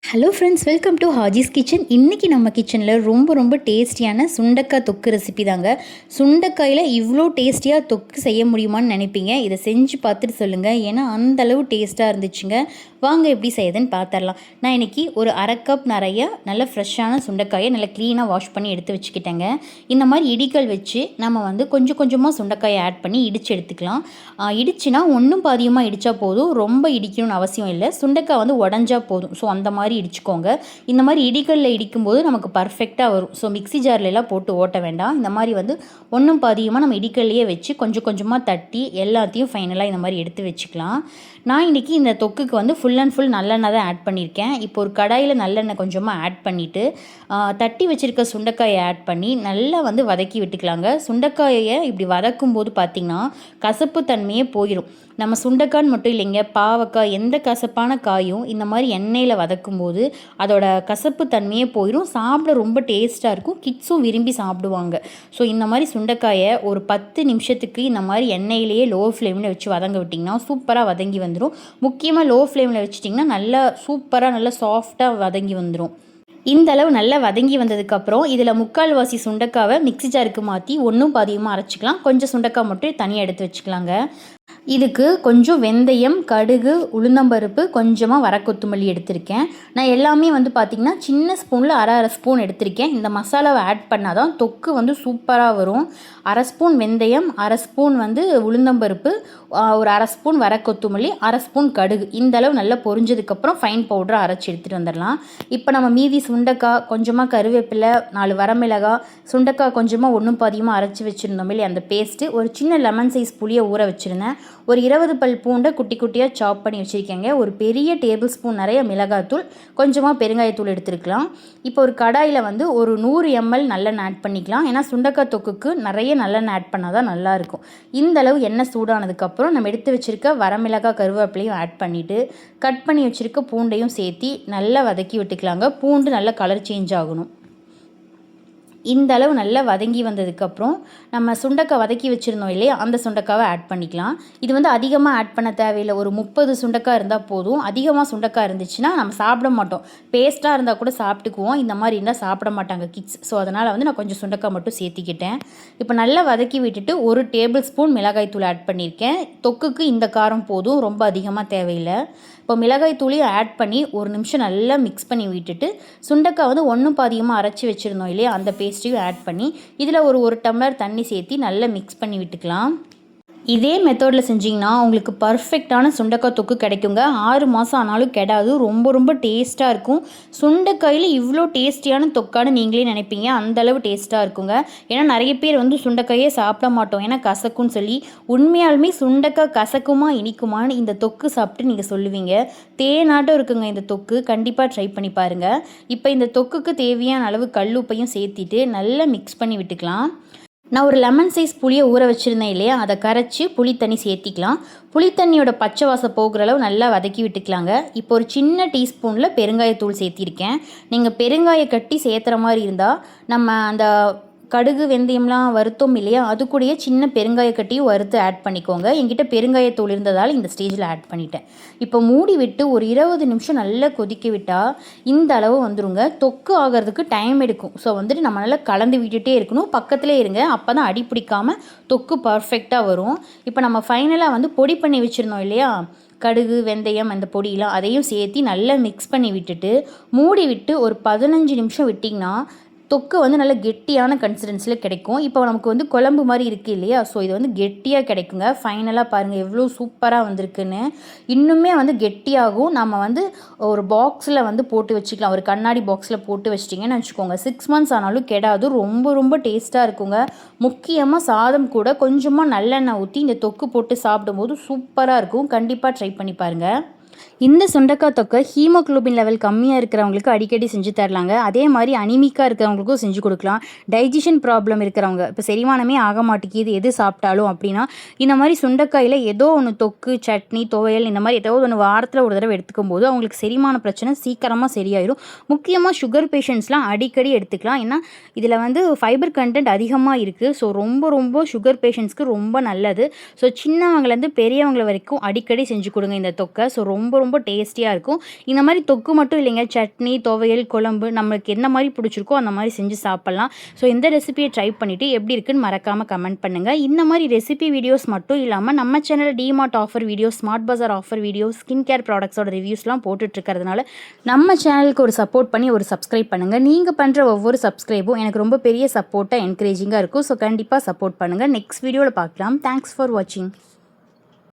Hello friends, welcome to Haji's kitchen. இன்றைக்கி நம்ம கிச்சனில் ரொம்ப டேஸ்டியான சுண்டைக்காய் தொக்கு ரெசிபி தாங்க. சுண்டைக்காயில் இவ்வளோ டேஸ்டியாக தொக்கு செய்ய முடியுமான்னு நினைப்பீங்க. இதை செஞ்சு பார்த்துட்டு சொல்லுங்கள், ஏன்னா அந்தளவு டேஸ்ட்டாக இருந்துச்சுங்க. வாங்க எப்படி செய்யுதுன்னு பார்த்துடலாம். நான் இன்றைக்கி ஒரு அரை கப் நிறைய நல்ல ஃப்ரெஷ்ஷான சுண்டைக்காயை நல்லா க்ளீனாக வாஷ் பண்ணி எடுத்து வச்சுக்கிட்டேங்க. இந்த மாதிரி இடிக்கல் வச்சு நம்ம கொஞ்சம் கொஞ்சமாக சுண்டைக்காயை ஆட் பண்ணி இடித்து எடுத்துக்கலாம். இடிச்சுனா ஒன்றும் பாதியமாக இடித்தா போதும், ரொம்ப இடிக்கணும்னு அவசியம் இல்லை. சுண்டைக்காய் உடஞ்சா போதும். ஸோ அந்த மாதிரி இடிச்சுக்கோங்க. இந்த மாதிரி இடிக்கல்ல இடிக்கும்போது நமக்கு பர்ஃபெக்டாக வரும். ஸோ மிக்ஸி ஜார்லாம் போட்டு ஓட்ட வேண்டாம். இந்த மாதிரி ஒன்றும் பாதியமாக நம்ம இடிக்கல்லையே வச்சு கொஞ்சம் கொஞ்சமாக தட்டி எல்லாத்தையும் ஃபைனலாக இந்த மாதிரி எடுத்து வச்சுக்கலாம். நான் இன்றைக்கி இந்த தொக்குக்கு ஃபுல் அண்ட் ஃபுல் நல்லெண்ணெய் தான் ஆட் பண்ணியிருக்கேன். இப்போ ஒரு கடாயில் நல்லெண்ணெய் கொஞ்சமாக ஆட் பண்ணிவிட்டு தட்டி வச்சுருக்க சுண்டைக்காயை ஆட் பண்ணி நல்லா வதக்கி விட்டுக்கலாங்க. சுண்டைக்காயை இப்படி வதக்கும் போது பார்த்திங்கன்னா கசப்பு தன்மையே போயிடும். நம்ம சுண்டைக்கான்னு மட்டும் இல்லைங்க, பாவக்காய் எந்த கசப்பான காயும் இந்த மாதிரி எண்ணெயில் வதக்கும்போது அதோட கசப்பு தன்மையே போயிடும். சாப்பிட ரொம்ப டேஸ்ட்டாக இருக்கும். கிட்ஸும் விரும்பி சாப்பிடுவாங்க. ஸோ இந்த மாதிரி சுண்டைக்காயை ஒரு 10 நிமிஷத்துக்கு இந்த மாதிரி எண்ணெயிலேயே லோ ஃப்ளேமில் வச்சு வதங்க விட்டிங்கன்னா சூப்பராக வதங்கி வந்துடும். முக்கியமாக லோ ஃப்ளேமில் வச்சிட்டிங்கன்னா நல்லா சூப்பராக நல்லா சாஃப்டாக வதங்கி வந்துடும். இந்த அளவு நல்லா வதங்கி வந்ததுக்கப்புறம் இதில் 3/4 சுண்டைக்காவை மிக்ஸி ஜாருக்கு மாற்றி ஒன்றும் பாதியமாக அரைச்சிக்கலாம். கொஞ்சம் சுண்டைக்காய் மட்டும் தனியாக எடுத்து வச்சுக்கலாங்க. இதுக்கு கொஞ்சம் வெந்தயம், கடுகு, உளுந்தம்பருப்பு, கொஞ்சமாக வரக்கொத்தமல்லி எடுத்திருக்கேன். நான் எல்லாமே பார்த்திங்கன்னா சின்ன ஸ்பூனில் அரை ஸ்பூன் எடுத்திருக்கேன். இந்த மசாலாவை ஆட் பண்ணால் தான் தொக்கு சூப்பராக வரும். அரை ஸ்பூன் வெந்தயம், அரை ஸ்பூன் உளுந்தம்பருப்பு, ஒரு அரை ஸ்பூன் வரக்கொத்தமல்லி, அரை ஸ்பூன் கடுகு. இந்த அளவு நல்லா பொரிஞ்சதுக்கப்புறம் ஃபைன் பவுடரை அரைச்சி எடுத்துகிட்டு வந்துடலாம். இப்போ நம்ம மீதி சுண்டைக்காய், கொஞ்சமாக கருவேப்பிலை, 4 வரமிளகாய், சுண்டைக்காய் கொஞ்சமாக ஒன்றும் பாதியமாக அரைச்சி வச்சுருந்தோம் இல்லையா, அந்த பேஸ்ட்டு, ஒரு சின்ன லெமன் சைஸ் புளியை ஊற வச்சுருந்தேன். ஒரு 20 பல் பூண்டை குட்டி குட்டியாக சாப் பண்ணி வச்சுருக்கேங்க. ஒரு பெரிய டேபிள் ஸ்பூன் நிறைய மிளகாத்தூள், கொஞ்சமாக பெருங்காயத்தூள் எடுத்துருக்கலாம். இப்போ ஒரு கடாயில் ஒரு 100 ml நல்லெண்ணெய் ஆட் பண்ணிக்கலாம். ஏன்னா சுண்டைக்காய் தொக்குக்கு நிறைய நல்லெண்ணெய் ஆட் பண்ணால் தான் நல்லாயிருக்கும். இந்த அளவு எண்ணெய் சூடானதுக்கப்புறம் நம்ம எடுத்து வச்சுருக்க வரமிளகாய், கருவேப்பிலையும் ஆட் பண்ணிவிட்டு கட் பண்ணி வச்சுருக்க பூண்டையும் சேர்த்தி நல்லா வதக்கி விட்டுக்கலாங்க. பூண்டு நல்லா கலர் சேஞ்ச் ஆகணும். இந்த அளவு நல்லா வதங்கி வந்ததுக்கப்புறம் நம்ம சுண்டைக்காய் வதக்கி வச்சுருந்தோம் இல்லையா, அந்த சுண்டைக்காவை ஆட் பண்ணிக்கலாம். இது அதிகமாக ஆட் பண்ண தேவையில்லை. ஒரு 30 சுண்டைக்காய் இருந்தால் போதும். அதிகமாக சுண்டைக்காய் இருந்துச்சுன்னா நம்ம சாப்பிட மாட்டோம். பேஸ்ட்டாக இருந்தால் கூட சாப்பிட்டுக்குவோம். இந்த மாதிரி இருந்தால் சாப்பிட மாட்டாங்க கிட்ஸ். ஸோ அதனால் நான் கொஞ்சம் சுண்டைக்காய் மட்டும் சேர்த்திக்கிட்டேன். இப்போ நல்லா வதக்கி விட்டுட்டு 1 டேபிள் ஸ்பூன் மிளகாய் தூள் ஆட் பண்ணியிருக்கேன். தொக்குக்கு இந்த காரம் போதும், ரொம்ப அதிகமாக தேவையில்லை. இப்போ மிளகாய் தூளையும் ஆட் பண்ணி 1 நிமிஷம் நல்லா மிக்ஸ் பண்ணி விட்டுட்டு சுண்டைக்காய் ஒன்றும் பாதியமாக அரைச்சி வச்சுருந்தோம் இல்லையா, அந்த பேஸ்ட்டையும் ஆட் பண்ணி இதில் ஒரு டம்ளர் தண்ணி சேர்த்து நல்லா மிக்ஸ் பண்ணி விட்டுக்கலாம். இதே மெத்தடில் செஞ்சிங்கன்னா உங்களுக்கு பர்ஃபெக்டான சுண்டைக்காய் தொக்கு கிடைக்குங்க. 6 மாதம் ஆனாலும் கெடாது. ரொம்ப டேஸ்ட்டாக இருக்கும். சுண்டைக்காயில் இவ்வளோ டேஸ்டியான தொக்கான்னு நீங்களே நினைப்பீங்க. அந்தளவு டேஸ்ட்டாக இருக்குங்க. ஏன்னா நிறைய பேர் சுண்டைக்காயே சாப்பிட மாட்டோம், ஏன்னா கசக்குன்னு சொல்லி. உண்மையாலுமே சுண்டைக்காய் கசக்குமா இனிக்குமான்னு இந்த தொக்கு சாப்பிட்டு நீங்கள் சொல்லுவீங்க. தேனாட்டம் இருக்குங்க இந்த தொக்கு. கண்டிப்பாக ட்ரை பண்ணி பாருங்கள். இப்போ இந்த தொக்குக்கு தேவையான அளவு கல்லுப்பையும் சேர்த்திட்டு நல்லா மிக்ஸ் பண்ணி விட்டுக்கலாம். நான் ஒரு லெமன் சைஸ் புளியை ஊற வச்சுருந்தேன் இல்லையா, அதை கரைச்சி புளி தண்ணி சேர்த்திக்கலாம். புளி தண்ணியோட பச்சை வாசம் போகிற அளவு நல்லா வதக்கி விட்டுக்கலாங்க. இப்போ ஒரு சின்ன டீஸ்பூனில் பெருங்காயத்தூள் சேர்த்திருக்கேன். நீங்கள் பெருங்காய கட்டி சேர்த்துற மாதிரி இருந்தால் நம்ம அந்த கடுகு வெந்தயம்லாம் வறுத்தோம் இல்லையா, அது கூடயே சின்ன பெருங்காய கட்டியும் வறுத்து ஆட் பண்ணிக்கோங்க. என்கிட்ட பெருங்காயத்தூள் இருந்ததால் இந்த ஸ்டேஜில் ஆட் பண்ணிட்டேன். இப்போ மூடி விட்டு ஒரு 20 நிமிஷம் நல்லா கொதிக்க விட்டால் இந்த அளவு வந்துருங்க. தொக்கு ஆகிறதுக்கு டைம் எடுக்கும். ஸோ நம்ம நல்லா கலந்து விட்டுட்டே இருக்கணும். பக்கத்துலேயே இருங்க, அப்போ தான் அடி பிடிக்காமல் தொக்கு பர்ஃபெக்டாக வரும். இப்போ நம்ம ஃபைனலாக பொடி பண்ணி வச்சுருந்தோம் இல்லையா, கடுகு வெந்தயம் அந்த பொடியெலாம், அதையும் சேர்த்து நல்லா மிக்ஸ் பண்ணி விட்டுட்டு மூடி விட்டு ஒரு 15 நிமிஷம் விட்டிங்கன்னா தொக்கு நல்லா கெட்டியான கன்சிஸ்டன்சியில் கிடைக்கும். இப்போ நமக்கு குழம்பு மாதிரி இருக்குது இல்லையா, ஸோ இது கெட்டியாக கிடைக்குங்க. ஃபைனலாக பாருங்கள் எவ்வளோ சூப்பராக வந்திருக்குன்னு. இன்னுமே கெட்டியாகும். நம்ம ஒரு பாக்ஸில் போட்டு வச்சுக்கலாம். ஒரு கண்ணாடி பாக்ஸில் போட்டு வச்சிட்டிங்கன்னு வச்சுக்கோங்க, 6 மந்த்ஸ் ஆனாலும் கெடாது. ரொம்ப டேஸ்ட்டாக இருக்குங்க. முக்கியமாக சாதம் கூட கொஞ்சமாக நல்லெண்ணெய் ஊற்றி இந்த தொக்கு போட்டு சாப்பிடும்போது சூப்பராக இருக்கும். கண்டிப்பாக ட்ரை பண்ணி பாருங்கள். இந்த சுண்டைக்காய் தொக்கை ஹீமோக்ளோபின் லெவல் கம்மியாக இருக்கிறவங்களுக்கு அடிக்கடி செஞ்சு தரலாங்க. அதே மாதிரி அனிமிக்காக இருக்கிறவங்களுக்கும் செஞ்சு கொடுக்கலாம். டைஜஷன் ப்ராப்ளம் இருக்கிறவங்க, இப்போ செரிமானமே ஆக மாட்டேங்குது எது சாப்பிட்டாலும் அப்படின்னா, இந்த மாதிரி சுண்டைக்காயில் ஏதோ ஒன்று தொக்கு, சட்னி, துவையல் இந்த மாதிரி ஏதோ ஒன்று வாரத்தில் ஒரு தடவை எடுத்துக்கும் போது அவங்களுக்கு செரிமான பிரச்சனை சீக்கிரமாக சரியாயிடும். முக்கியமாக சுகர் பேஷண்ட்ஸ்லாம் அடிக்கடி எடுத்துக்கலாம். ஏன்னா இதில் ஃபைபர் கண்டென்ட் அதிகமாக இருக்குது. ஸோ ரொம்ப சுகர் பேஷண்ட்ஸ்க்கு ரொம்ப நல்லது. ஸோ சின்னவங்கலேருந்து பெரியவங்கள வரைக்கும் அடிக்கடி செஞ்சு கொடுங்க இந்த தொக்கை. ஸோ ரொம்ப ரொம்ப டேஸ்டியாக இருக்கும். இந்த மாதிரி தொக்கு மட்டும் இல்லைங்க, சட்னி, துவையல், குழம்பு நம்மளுக்கு என்ன மாதிரி பிடிச்சிருக்கோ அந்த மாதிரி செஞ்சு சாப்பிட்லாம். ஸோ இந்த ரெசிபியை ட்ரை பண்ணிவிட்டு எப்படி இருக்குன்னு மறக்காமல் கமெண்ட் பண்ணுங்கள். இந்த மாதிரி ரெசிபி வீடியோஸ் மட்டும் இல்லாமல் நம்ம சேனலில் டிமார்ட் ஆஃபர் வீடியோஸ், ஸ்மார்ட் பஜார் ஆஃபர் வீடியோஸ், ஸ்கின் கேர் ப்ராடக்ட்ஸோட ரிவ்யூஸ்லாம் போட்டுட்ருக்கிறதுனால நம்ம சேனலுக்கு ஒரு சப்போர்ட் பண்ணி ஒரு சப்ஸ்கிரைப் பண்ணுங்கள். நீங்கள் பண்ணுற ஒவ்வொரு சப்ஸ்கிரைபும் எனக்கு ரொம்ப பெரிய சப்போர்ட்டாக என்கரேஜிங்காக இருக்கும். ஸோ கண்டிப்பாக சப்போர்ட் பண்ணுங்கள். நெக்ஸ்ட் வீடியோவில் பார்க்கலாம். தேங்க்ஸ் ஃபார் வாட்சிங்.